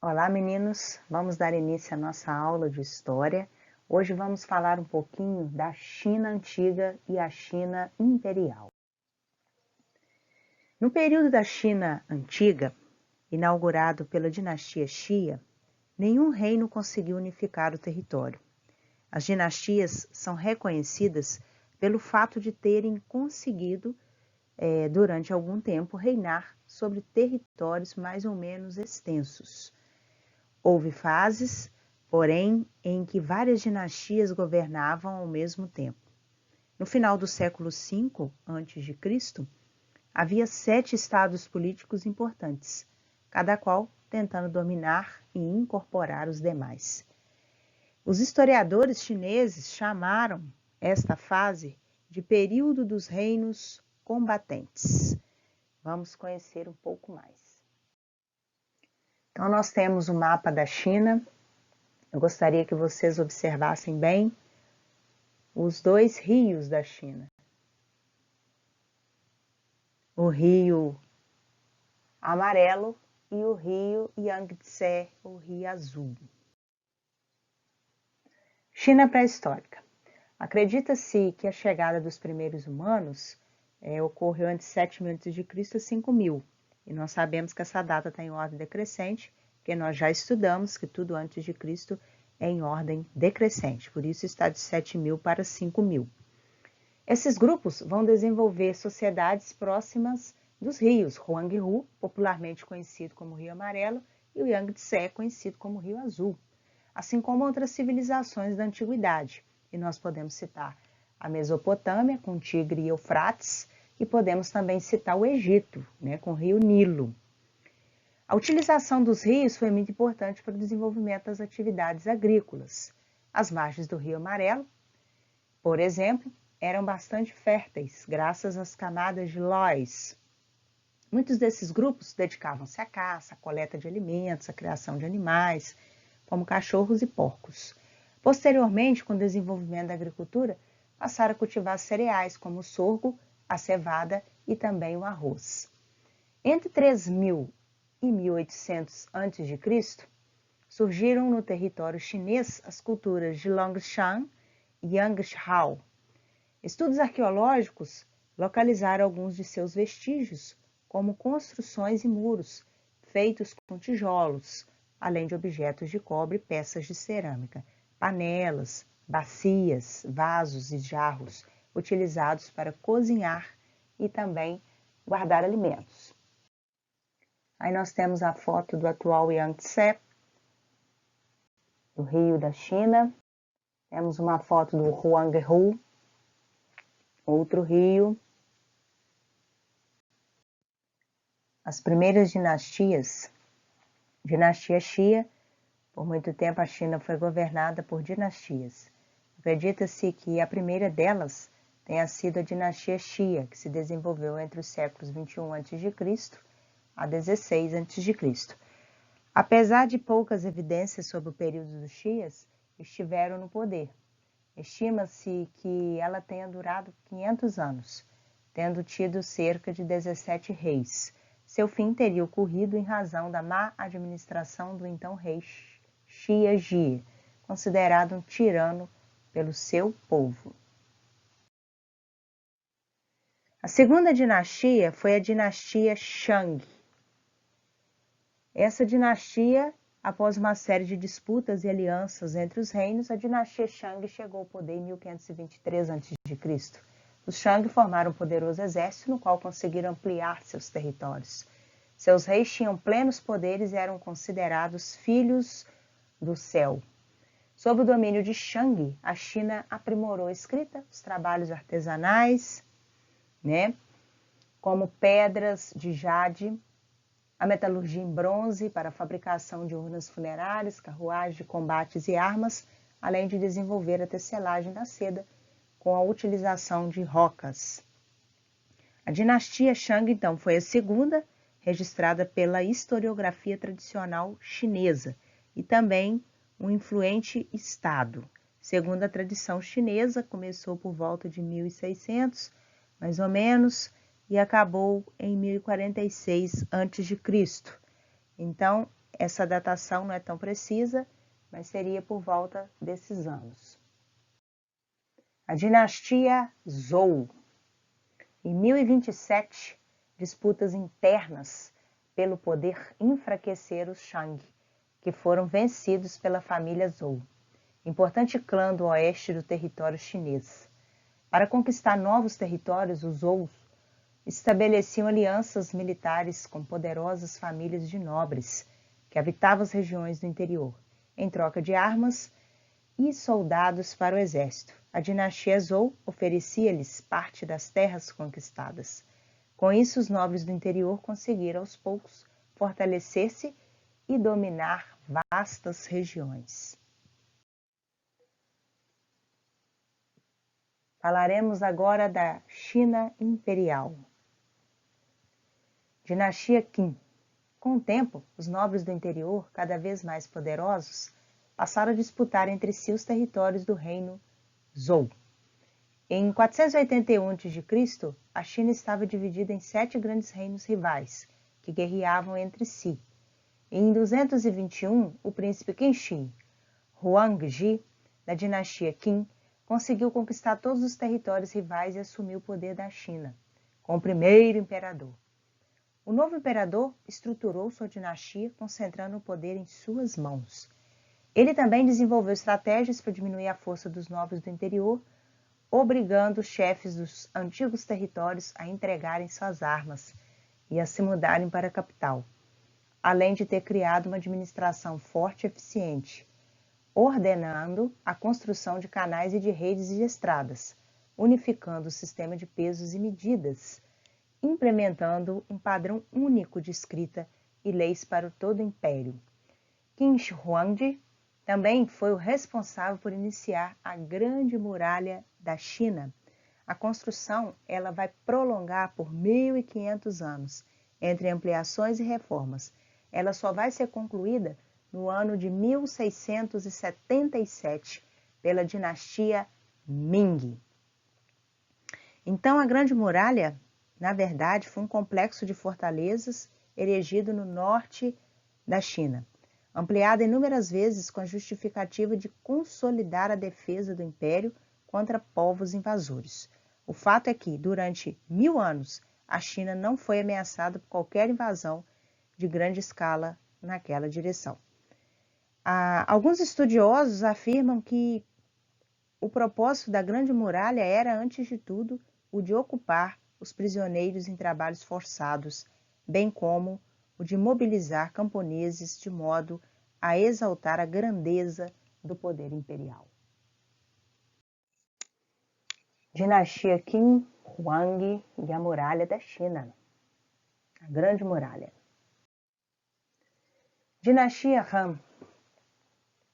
Olá, meninos! Vamos dar início à nossa aula de História. Hoje vamos falar um pouquinho da China Antiga e a China Imperial. No período da China Antiga, inaugurado pela dinastia Xia, nenhum reino conseguiu unificar o território. As dinastias são reconhecidas pelo fato de terem conseguido, durante algum tempo, reinar sobre territórios mais ou menos extensos. Houve fases, porém, em que várias dinastias governavam ao mesmo tempo. No final do século V a.C., havia 7 estados políticos importantes, cada qual tentando dominar e incorporar os demais. Os historiadores chineses chamaram esta fase de período dos reinos combatentes. Vamos conhecer um pouco mais. Então, nós temos o mapa da China. Eu gostaria que vocês observassem bem os 2 rios da China. O rio amarelo e o rio Yangtze, o rio azul. China pré-histórica. Acredita-se que a chegada dos primeiros humanos ocorreu entre 7.000 a.C. e 5.000. E nós sabemos que essa data está em ordem decrescente, porque nós já estudamos que tudo antes de Cristo é em ordem decrescente, por isso está de 7.000 para 5.000. Esses grupos vão desenvolver sociedades próximas dos rios Huanghe, popularmente conhecido como Rio Amarelo, e o Yangtze, conhecido como Rio Azul, assim como outras civilizações da antiguidade. E nós podemos citar a Mesopotâmia, com Tigre e Eufrates, e podemos também citar o Egito, com o rio Nilo. A utilização dos rios foi muito importante para o desenvolvimento das atividades agrícolas. As margens do Rio Amarelo, por exemplo, eram bastante férteis, graças às camadas de lós. Muitos desses grupos dedicavam-se à caça, à coleta de alimentos, à criação de animais, como cachorros e porcos. Posteriormente, com o desenvolvimento da agricultura, passaram a cultivar cereais como o sorgo, a cevada e também o arroz. Entre 3.000 e 1.800 a.C., surgiram no território chinês as culturas de Longshan e Yangshao. Estudos arqueológicos localizaram alguns de seus vestígios, como construções e muros feitos com tijolos, além de objetos de cobre e peças de cerâmica, panelas, bacias, vasos e jarros utilizados para cozinhar e também guardar alimentos. Aí nós temos a foto do atual Yangtze, do rio da China. Temos uma foto do Huanghe, outro rio. As primeiras dinastias, dinastia Xia, por muito tempo a China foi governada por dinastias. Acredita-se que a primeira delas tenha sido a dinastia Xia, que se desenvolveu entre os séculos 21 a.C. a 16 a.C. Apesar de poucas evidências sobre o período dos Xias, estiveram no poder. Estima-se que ela tenha durado 500 anos, tendo tido cerca de 17 reis. Seu fim teria ocorrido em razão da má administração do então rei Xia Ji, considerado um tirano pelo seu povo. A segunda dinastia foi a dinastia Shang. Essa dinastia, após uma série de disputas e alianças entre os reinos, a dinastia Shang chegou ao poder em 1523 a.C. Os Shang formaram um poderoso exército no qual conseguiram ampliar seus territórios. Seus reis tinham plenos poderes e eram considerados filhos do céu. Sob o domínio de Shang, a China aprimorou a escrita, os trabalhos artesanais, como pedras de jade, a metalurgia em bronze para a fabricação de urnas funerárias, carruagens de combates e armas, além de desenvolver a tecelagem da seda com a utilização de rocas. A dinastia Shang, então, foi a segunda registrada pela historiografia tradicional chinesa e também um influente estado. Segundo a tradição chinesa, começou por volta de 1600, mais ou menos, e acabou em 1046 a.C. Então, essa datação não é tão precisa, mas seria por volta desses anos. A dinastia Zhou. Em 1027, disputas internas pelo poder enfraqueceram os Shang, que foram vencidos pela família Zhou, importante clã do oeste do território chinês. Para conquistar novos territórios, os Zhou estabeleciam alianças militares com poderosas famílias de nobres que habitavam as regiões do interior, em troca de armas e soldados para o exército. A dinastia Zhou oferecia-lhes parte das terras conquistadas. Com isso, os nobres do interior conseguiram aos poucos fortalecer-se e dominar vastas regiões. Falaremos agora da China Imperial. Dinastia Qin. Com o tempo, os nobres do interior, cada vez mais poderosos, passaram a disputar entre si os territórios do reino Zhou. Em 481 a.C., a China estava dividida em 7 grandes reinos rivais, que guerreavam entre si. Em 221, o príncipe Kenshin Huangdi, da dinastia Qin, conseguiu conquistar todos os territórios rivais e assumiu o poder da China, como primeiro imperador. O novo imperador estruturou sua dinastia, concentrando o poder em suas mãos. Ele também desenvolveu estratégias para diminuir a força dos nobres do interior, obrigando os chefes dos antigos territórios a entregarem suas armas e a se mudarem para a capital, além de ter criado uma administração forte e eficiente, ordenando a construção de canais e de redes de estradas, unificando o sistema de pesos e medidas, implementando um padrão único de escrita e leis para todo o império. Qin Shi Huangdi também foi o responsável por iniciar a Grande Muralha da China. A construção ela vai prolongar por 1.500 anos, entre ampliações e reformas. Ela só vai ser concluída no ano de 1677, pela dinastia Ming. Então, a Grande Muralha, na verdade, foi um complexo de fortalezas erigido no norte da China, ampliada inúmeras vezes com a justificativa de consolidar a defesa do império contra povos invasores. O fato é que, durante 1000 anos, a China não foi ameaçada por qualquer invasão de grande escala naquela direção. Alguns estudiosos afirmam que o propósito da Grande Muralha era, antes de tudo, o de ocupar os prisioneiros em trabalhos forçados, bem como o de mobilizar camponeses de modo a exaltar a grandeza do poder imperial. Dinastia Qin Huang e a Muralha da China. A Grande Muralha. Dinastia Han.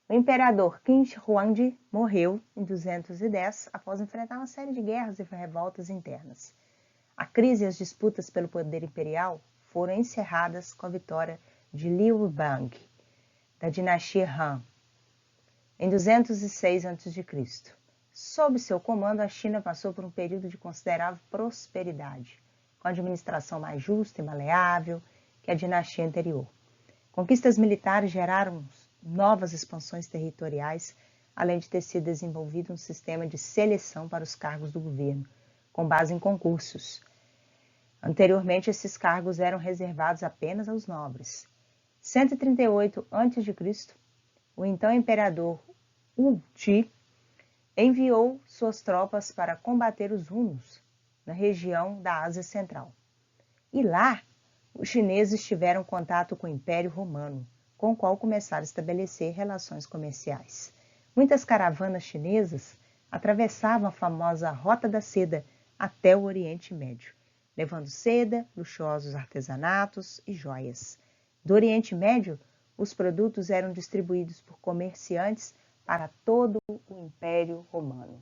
O imperador Qin Shi Huangdi morreu em 210 após enfrentar uma série de guerras e revoltas internas. A crise e as disputas pelo poder imperial foram encerradas com a vitória de Liu Bang, da dinastia Han, em 206 a.C. Sob seu comando, a China passou por um período de considerável prosperidade, com a administração mais justa e maleável que a dinastia anterior. Conquistas militares geraram novas expansões territoriais, além de ter sido desenvolvido um sistema de seleção para os cargos do governo, com base em concursos. Anteriormente, esses cargos eram reservados apenas aos nobres. 138 a.C., o então imperador Wu Ti enviou suas tropas para combater os hunos na região da Ásia Central. E lá, os chineses tiveram contato com o Império Romano, com o qual começaram a estabelecer relações comerciais. Muitas caravanas chinesas atravessavam a famosa Rota da Seda até o Oriente Médio, levando seda, luxuosos artesanatos e joias. Do Oriente Médio, os produtos eram distribuídos por comerciantes para todo o Império Romano.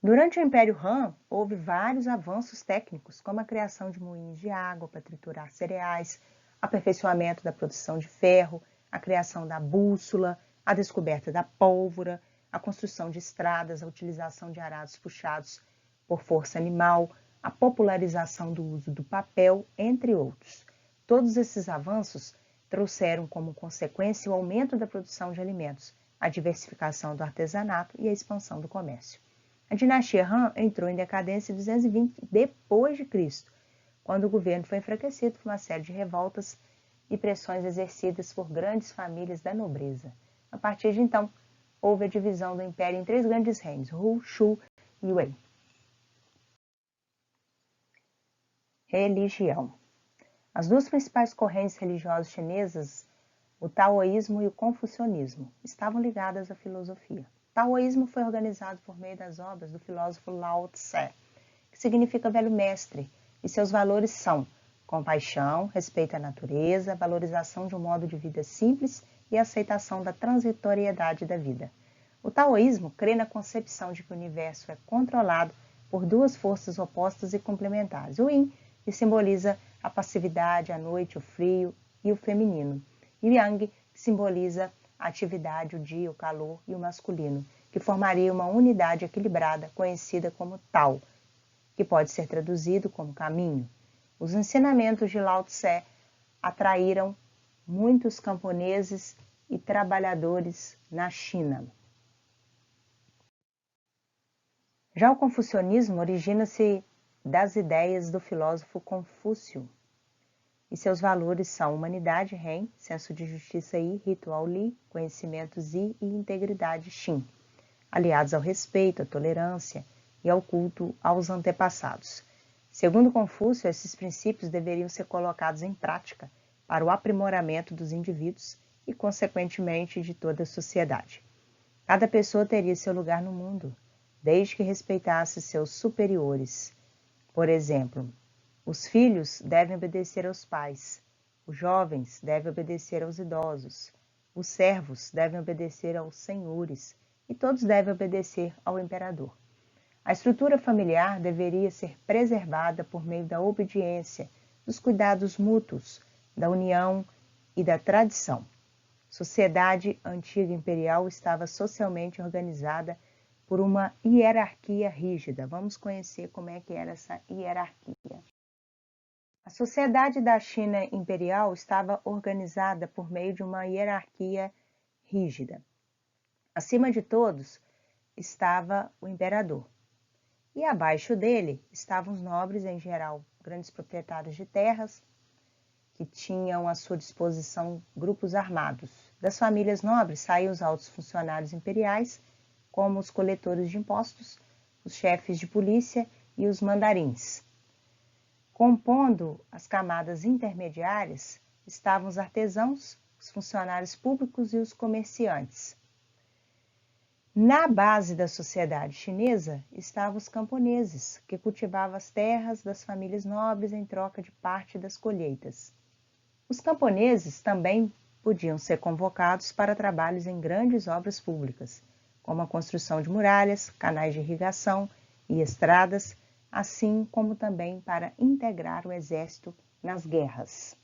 Durante o Império Han, houve vários avanços técnicos, como a criação de moinhos de água para triturar cereais, aperfeiçoamento da produção de ferro, a criação da bússola, a descoberta da pólvora, a construção de estradas, a utilização de arados puxados por força animal, a popularização do uso do papel, entre outros. Todos esses avanços trouxeram como consequência o aumento da produção de alimentos, a diversificação do artesanato e a expansão do comércio. A dinastia Han entrou em decadência em 220 d.C., quando o governo foi enfraquecido por uma série de revoltas e pressões exercidas por grandes famílias da nobreza. A partir de então, houve a divisão do império em 3 grandes reinos, Hu, Shu e Wei. Religião. As 2 principais correntes religiosas chinesas, o taoísmo e o confucionismo, estavam ligadas à filosofia. O taoísmo foi organizado por meio das obras do filósofo Lao Tse, que significa velho mestre, e seus valores são compaixão, respeito à natureza, valorização de um modo de vida simples e aceitação da transitoriedade da vida. O taoísmo crê na concepção de que o universo é controlado por 2 forças opostas e complementares, o yin, que simboliza a passividade, a noite, o frio e o feminino, e o yang, que simboliza a atividade, o dia, o calor e o masculino, que formaria uma unidade equilibrada conhecida como Tao, que pode ser traduzido como caminho. Os ensinamentos de Lao Tse atraíram muitos camponeses e trabalhadores na China. Já o confucionismo origina-se das ideias do filósofo Confúcio, e seus valores são humanidade, Ren, senso de justiça Yi, ritual Li, conhecimento Zi e integridade Xin, aliados ao respeito, à tolerância e ao culto aos antepassados. Segundo Confúcio, esses princípios deveriam ser colocados em prática para o aprimoramento dos indivíduos e, consequentemente, de toda a sociedade. Cada pessoa teria seu lugar no mundo, desde que respeitasse seus superiores. Por exemplo, os filhos devem obedecer aos pais, os jovens devem obedecer aos idosos, os servos devem obedecer aos senhores e todos devem obedecer ao imperador. A estrutura familiar deveria ser preservada por meio da obediência, dos cuidados mútuos, da união e da tradição. Sociedade antiga imperial estava socialmente organizada por uma hierarquia rígida. Vamos conhecer como é que era essa hierarquia. A sociedade da China imperial estava organizada por meio de uma hierarquia rígida. Acima de todos estava o imperador. E abaixo dele estavam os nobres, em geral, grandes proprietários de terras, que tinham à sua disposição grupos armados. Das famílias nobres saíam os altos funcionários imperiais, como os coletores de impostos, os chefes de polícia e os mandarins. Compondo as camadas intermediárias estavam os artesãos, os funcionários públicos e os comerciantes. Na base da sociedade chinesa estavam os camponeses, que cultivavam as terras das famílias nobres em troca de parte das colheitas. Os camponeses também podiam ser convocados para trabalhos em grandes obras públicas, como a construção de muralhas, canais de irrigação e estradas, assim como também para integrar o exército nas guerras.